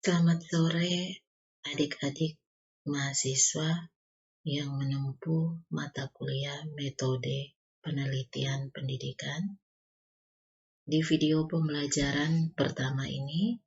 Selamat sore adik-adik mahasiswa yang menempuh mata kuliah metode penelitian pendidikan. Di video pembelajaran pertama ini,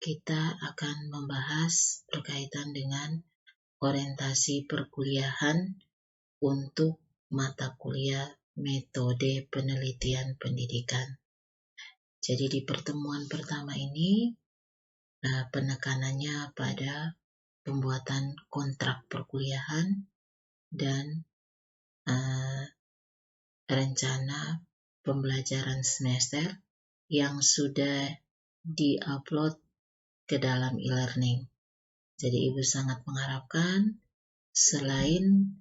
kita akan membahas berkaitan dengan orientasi perkuliahan untuk mata kuliah metode penelitian pendidikan. Jadi di pertemuan pertama ini, penekanannya pada pembuatan kontrak perkuliahan dan rencana pembelajaran semester yang sudah di-upload ke dalam e-learning. Jadi Ibu sangat mengharapkan selain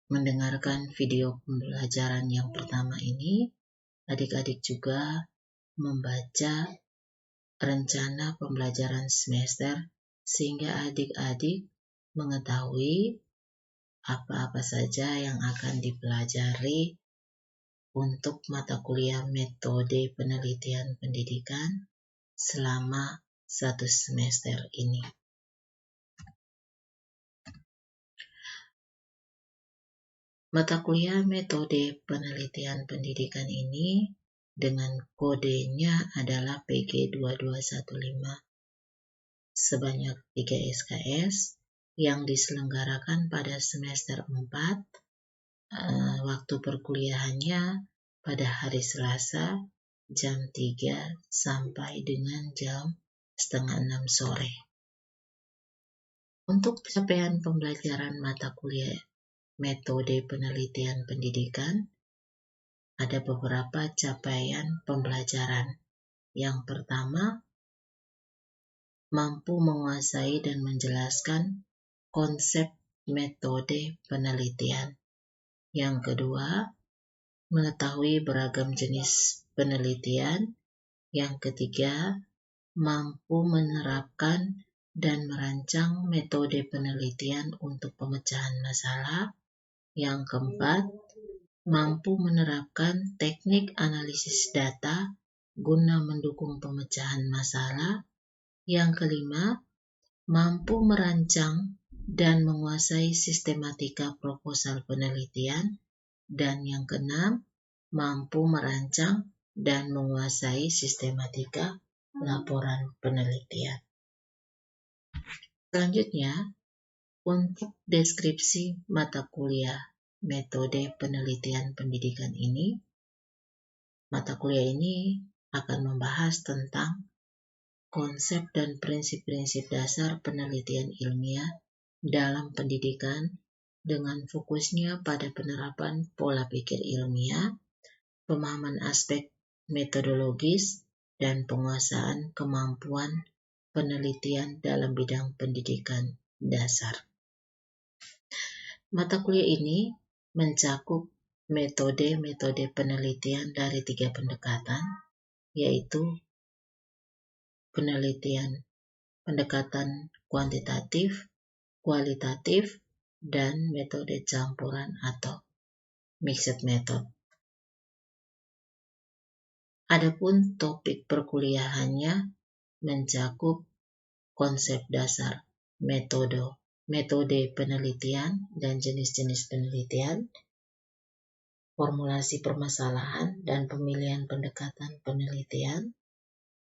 mendengarkan video pembelajaran yang pertama ini, adik-adik juga membaca rencana pembelajaran semester sehingga adik-adik mengetahui apa-apa saja yang akan dipelajari untuk mata kuliah metode penelitian pendidikan selama satu semester ini. Mata kuliah metode penelitian pendidikan ini dengan kodenya adalah PG2215 sebanyak 3 SKS yang diselenggarakan pada semester 4. Waktu perkuliahannya pada hari Selasa jam 3 sampai dengan jam 5:30 sore. Untuk capaian pembelajaran mata kuliah metode penelitian pendidikan, ada beberapa capaian pembelajaran. Yang pertama, mampu menguasai dan menjelaskan konsep metode penelitian. Yang kedua, mengetahui beragam jenis penelitian. Yang ketiga, mampu menerapkan dan merancang metode penelitian untuk pemecahan masalah. Yang keempat, mampu menerapkan teknik analisis data guna mendukung pemecahan masalah. Yang kelima, mampu merancang dan menguasai sistematika proposal penelitian. Dan yang keenam, mampu merancang dan menguasai sistematika laporan penelitian. Selanjutnya, untuk deskripsi mata kuliah metode penelitian pendidikan ini, mata kuliah ini akan membahas tentang konsep dan prinsip-prinsip dasar penelitian ilmiah dalam pendidikan dengan fokusnya pada penerapan pola pikir ilmiah, pemahaman aspek metodologis, dan penguasaan kemampuan penelitian dalam bidang pendidikan dasar. Mata kuliah ini mencakup metode-metode penelitian dari 3 pendekatan, yaitu pendekatan kuantitatif, kualitatif, dan metode campuran atau mixed method. Adapun topik perkuliahannya mencakup konsep dasar metode penelitian dan jenis-jenis penelitian, formulasi permasalahan dan pemilihan pendekatan penelitian,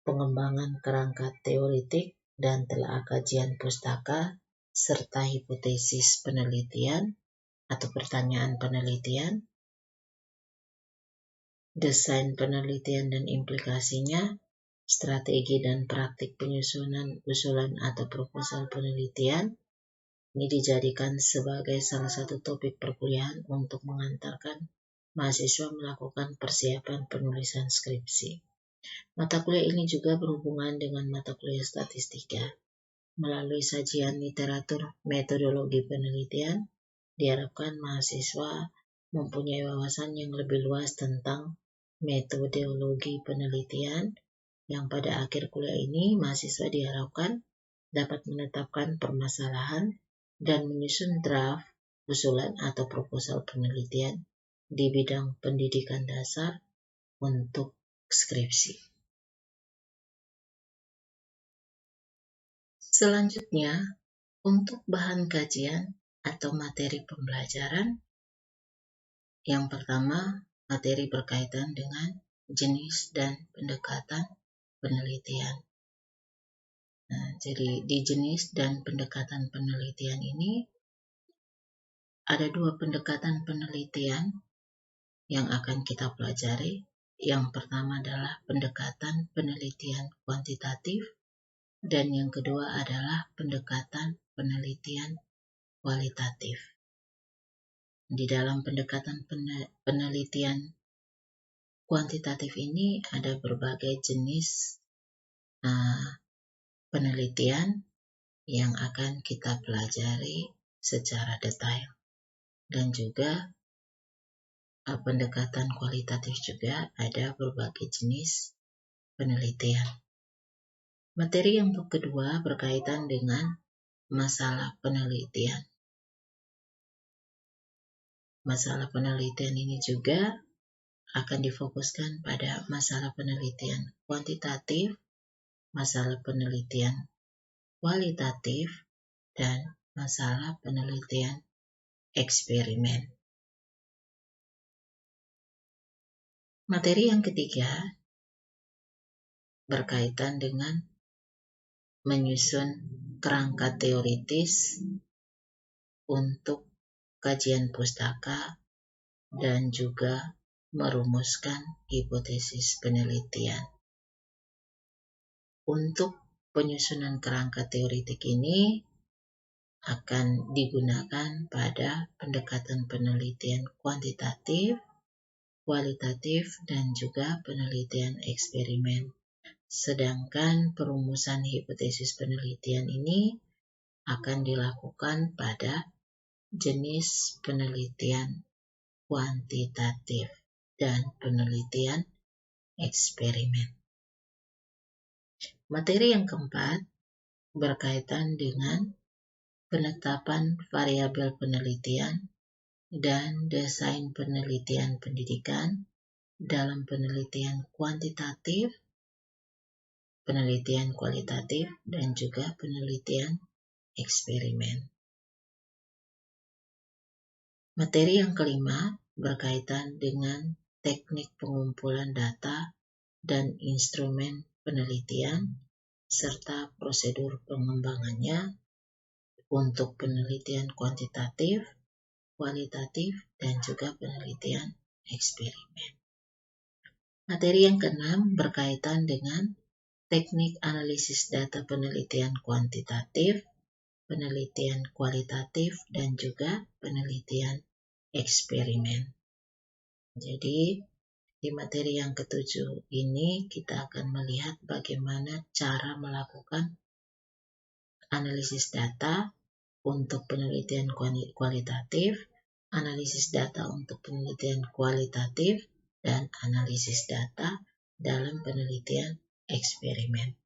pengembangan kerangka teoritik dan telaah kajian pustaka, serta hipotesis penelitian atau pertanyaan penelitian, desain penelitian dan implikasinya, strategi dan praktik penyusunan usulan atau proposal penelitian. Ini dijadikan sebagai salah satu topik perkuliahan untuk mengantarkan mahasiswa melakukan persiapan penulisan skripsi. Mata kuliah ini juga berhubungan dengan mata kuliah statistika. Melalui sajian literatur metodologi penelitian, diharapkan mahasiswa mempunyai wawasan yang lebih luas tentang metodologi penelitian, yang pada akhir kuliah ini mahasiswa diharapkan dapat menetapkan permasalahan dan menyusun draft, usulan atau proposal penelitian di bidang pendidikan dasar untuk skripsi. Selanjutnya, untuk bahan kajian atau materi pembelajaran, yang pertama, materi berkaitan dengan jenis dan pendekatan penelitian. Nah, jadi di jenis dan pendekatan penelitian ini ada dua pendekatan penelitian yang akan kita pelajari. Yang pertama adalah pendekatan penelitian kuantitatif dan yang kedua adalah pendekatan penelitian kualitatif. Di dalam pendekatan penelitian kuantitatif ini ada berbagai jenis penelitian yang akan kita pelajari secara detail. Dan juga pendekatan kualitatif juga ada berbagai jenis penelitian. Materi yang kedua berkaitan dengan masalah penelitian. Masalah penelitian ini juga akan difokuskan pada masalah penelitian kuantitatif, masalah penelitian kualitatif, dan masalah penelitian eksperimen. Materi yang ketiga berkaitan dengan menyusun kerangka teoritis untuk kajian pustaka dan juga merumuskan hipotesis penelitian. Untuk penyusunan kerangka teoritik ini akan digunakan pada pendekatan penelitian kuantitatif, kualitatif, dan juga penelitian eksperimen. Sedangkan perumusan hipotesis penelitian ini akan dilakukan pada jenis penelitian kuantitatif dan penelitian eksperimen. Materi yang keempat berkaitan dengan penetapan variabel penelitian dan desain penelitian pendidikan dalam penelitian kuantitatif, penelitian kualitatif, dan juga penelitian eksperimen. Materi yang kelima berkaitan dengan teknik pengumpulan data dan instrumen penelitian serta prosedur pengembangannya untuk penelitian kuantitatif, kualitatif, dan juga penelitian eksperimen. Materi yang keenam berkaitan dengan teknik analisis data penelitian kuantitatif, penelitian kualitatif, dan juga penelitian eksperimen. Jadi, di materi yang ketujuh ini kita akan melihat bagaimana cara melakukan analisis data untuk penelitian kualitatif, analisis data untuk penelitian kualitatif, dan analisis data dalam penelitian eksperimen.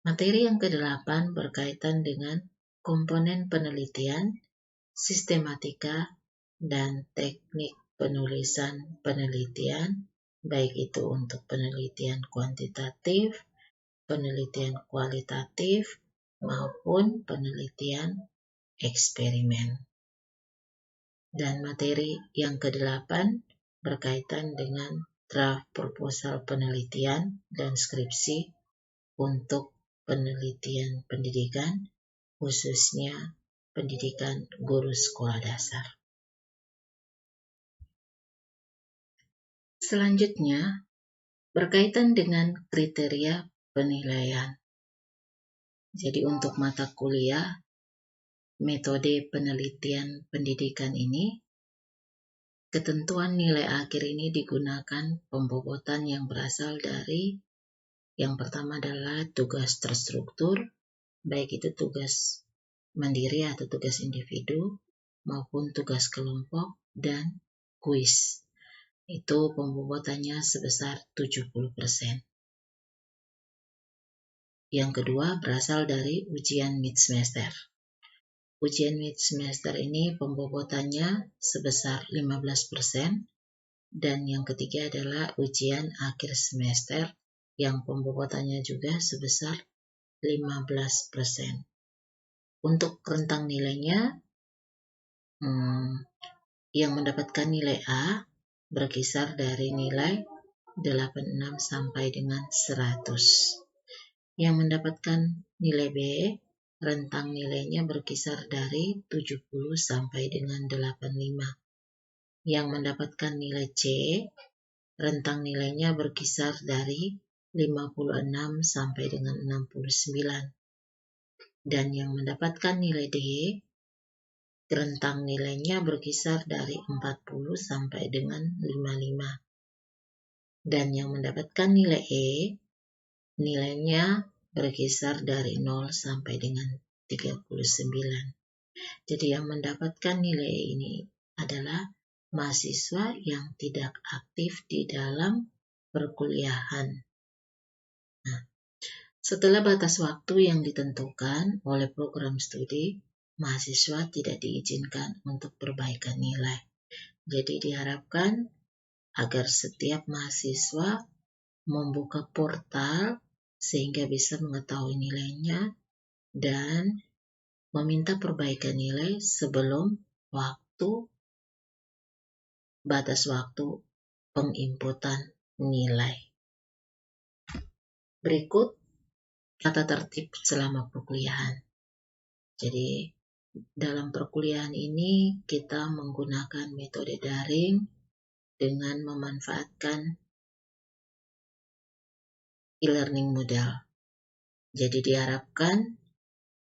Materi yang ke-8 berkaitan dengan komponen penelitian, sistematika, dan teknik penulisan penelitian, baik itu untuk penelitian kuantitatif, penelitian kualitatif, maupun penelitian eksperimen. Dan materi yang ke-8 berkaitan dengan draft proposal penelitian dan skripsi untuk penelitian pendidikan, khususnya pendidikan guru sekolah dasar. Selanjutnya, berkaitan dengan kriteria penilaian. Jadi untuk mata kuliah, metode penelitian pendidikan ini, ketentuan nilai akhir ini digunakan pembobotan yang berasal dari yang pertama adalah tugas terstruktur, baik itu tugas mandiri atau tugas individu, maupun tugas kelompok, dan kuis. Itu pembobotannya sebesar 70%. Yang kedua berasal dari ujian mid semester. Ujian mid semester ini pembobotannya sebesar 15%. Dan yang ketiga adalah ujian akhir semester yang pembobotannya juga sebesar 15%. Untuk rentang nilainya, yang mendapatkan nilai A berkisar dari nilai 86 sampai dengan 100. Yang mendapatkan nilai B, rentang nilainya berkisar dari 70 sampai dengan 85. Yang mendapatkan nilai C, rentang nilainya berkisar dari 56 sampai dengan 69. Dan yang mendapatkan nilai D, rentang nilainya berkisar dari 40 sampai dengan 55. Dan yang mendapatkan nilai E, nilainya berkisar dari 0 sampai dengan 39. Jadi yang mendapatkan nilai ini adalah mahasiswa yang tidak aktif di dalam perkuliahan. Nah, setelah batas waktu yang ditentukan oleh program studi, mahasiswa tidak diizinkan untuk perbaikan nilai. Jadi diharapkan agar setiap mahasiswa membuka portal sehingga bisa mengetahui nilainya dan meminta perbaikan nilai sebelum batas waktu penginputan nilai. Berikut tata tertib selama perkuliahan. Jadi dalam perkuliahan ini kita menggunakan metode daring dengan memanfaatkan e-learning model. Jadi diharapkan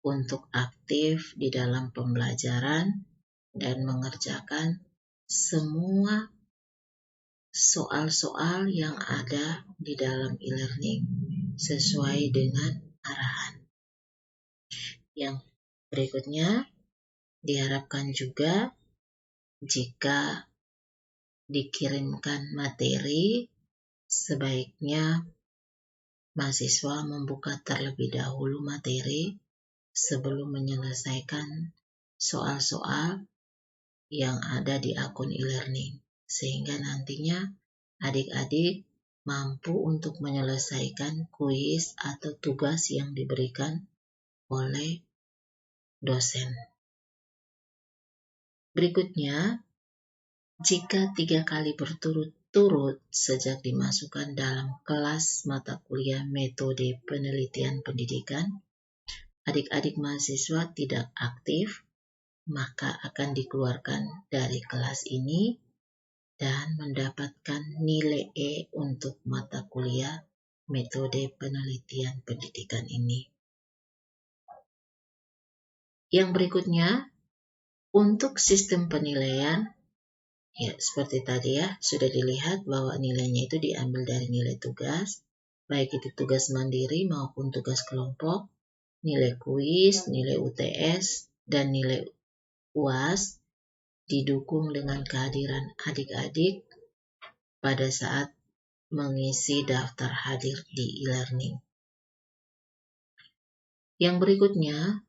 untuk aktif di dalam pembelajaran dan mengerjakan semua soal-soal yang ada di dalam e-learning sesuai dengan arahan. Yang berikutnya, diharapkan juga jika dikirimkan materi, sebaiknya mahasiswa membuka terlebih dahulu materi sebelum menyelesaikan soal-soal yang ada di akun e-learning, sehingga nantinya adik-adik mampu untuk menyelesaikan kuis atau tugas yang diberikan oleh dosen. Berikutnya, jika 3 kali berturut-turut sejak dimasukkan dalam kelas mata kuliah metode penelitian pendidikan, adik-adik mahasiswa tidak aktif, maka akan dikeluarkan dari kelas ini dan mendapatkan nilai E untuk mata kuliah metode penelitian pendidikan ini. Yang berikutnya, untuk sistem penilaian, ya seperti tadi ya, sudah dilihat bahwa nilainya itu diambil dari nilai tugas, baik itu tugas mandiri maupun tugas kelompok, nilai kuis, nilai UTS, dan nilai UAS, didukung dengan kehadiran adik-adik pada saat mengisi daftar hadir di e-learning. Yang berikutnya,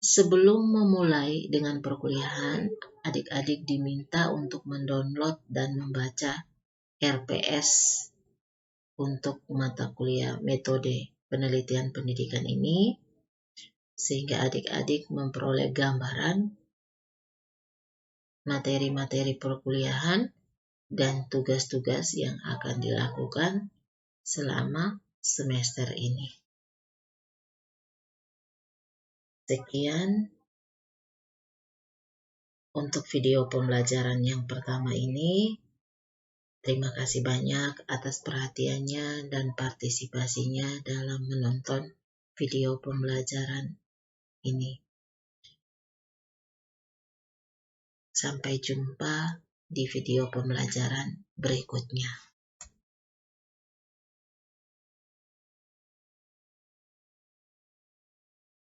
sebelum memulai dengan perkuliahan, adik-adik diminta untuk mendownload dan membaca RPS untuk mata kuliah metode penelitian pendidikan ini, sehingga adik-adik memperoleh gambaran materi-materi perkuliahan dan tugas-tugas yang akan dilakukan selama semester ini. Sekian untuk video pembelajaran yang pertama ini. Terima kasih banyak atas perhatiannya dan partisipasinya dalam menonton video pembelajaran ini. Sampai jumpa di video pembelajaran berikutnya.